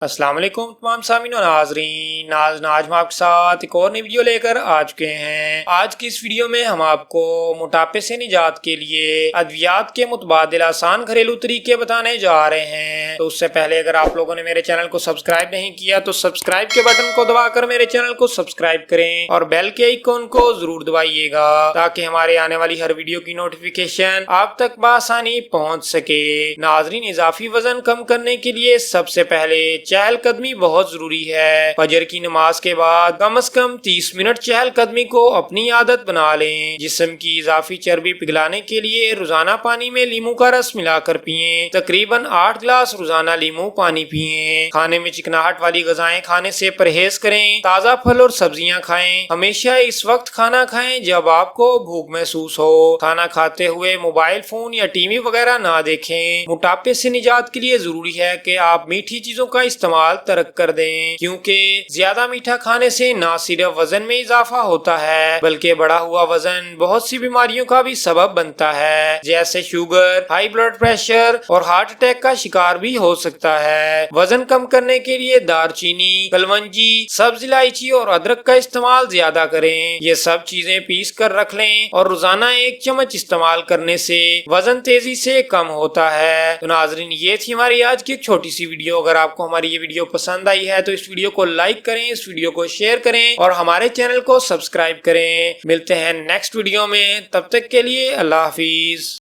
السلام علیکم تمام سامعین و ناظرین، آج ہم آپ کے ساتھ ایک اور نئی ویڈیو لے کر آ چکے ہیں۔ آج کی اس ویڈیو میں ہم آپ کو موٹاپے سے نجات کے لیے ادویات کے متبادل آسان گھریلو طریقے بتانے جا رہے ہیں۔ تو اس سے پہلے اگر آپ لوگوں نے میرے چینل کو سبسکرائب نہیں کیا تو سبسکرائب کے بٹن کو دبا کر میرے چینل کو سبسکرائب کریں اور بیل کے آئیکن کو ضرور دبائیے گا تاکہ ہمارے آنے والی ہر ویڈیو کی نوٹیفیکیشن آپ تک بآسانی پہنچ سکے۔ ناظرین، اضافی وزن کم کرنے کے لیے سب سے پہلے چہل قدمی بہت ضروری ہے۔ فجر کی نماز کے بعد کم از کم 30 منٹ چہل قدمی کو اپنی عادت بنا لیں۔ جسم کی اضافی چربی پگھلانے کے لیے روزانہ پانی میں لیمو کا رس ملا کر پئیں۔ تقریباً 8 گلاس روزانہ لیمو پانی پئیں۔ کھانے میں چکناہٹ والی غذائیں کھانے سے پرہیز کریں۔ تازہ پھل اور سبزیاں کھائیں۔ ہمیشہ اس وقت کھانا کھائیں جب آپ کو بھوک محسوس ہو۔ کھانا کھاتے ہوئے موبائل فون یا ٹی وی وغیرہ نہ دیکھیں۔ موٹاپے سے نجات کے لیے ضروری ہے کہ آپ میٹھی چیزوں کا استعمال ترک کر دیں، کیونکہ زیادہ میٹھا کھانے سے نہ صرف وزن میں اضافہ ہوتا ہے بلکہ بڑھا ہوا وزن بہت سی بیماریوں کا بھی سبب بنتا ہے، جیسے شوگر، ہائی بلڈ پریشر اور ہارٹ اٹیک کا شکار بھی ہو سکتا ہے۔ وزن کم کرنے کے لیے دار چینی، کلونجی، سبز الائچی اور ادرک کا استعمال زیادہ کریں۔ یہ سب چیزیں پیس کر رکھ لیں اور روزانہ 1 چمچ استعمال کرنے سے وزن تیزی سے کم ہوتا ہے۔ تو ناظرین، یہ تھی ہماری آج کی ایک چھوٹی سی ویڈیو۔ اگر آپ کو ہماری یہ ویڈیو پسند آئی ہے تو اس ویڈیو کو لائک کریں، اس ویڈیو کو شیئر کریں اور ہمارے چینل کو سبسکرائب کریں۔ ملتے ہیں نیکسٹ ویڈیو میں، تب تک کے لیے اللہ حافظ۔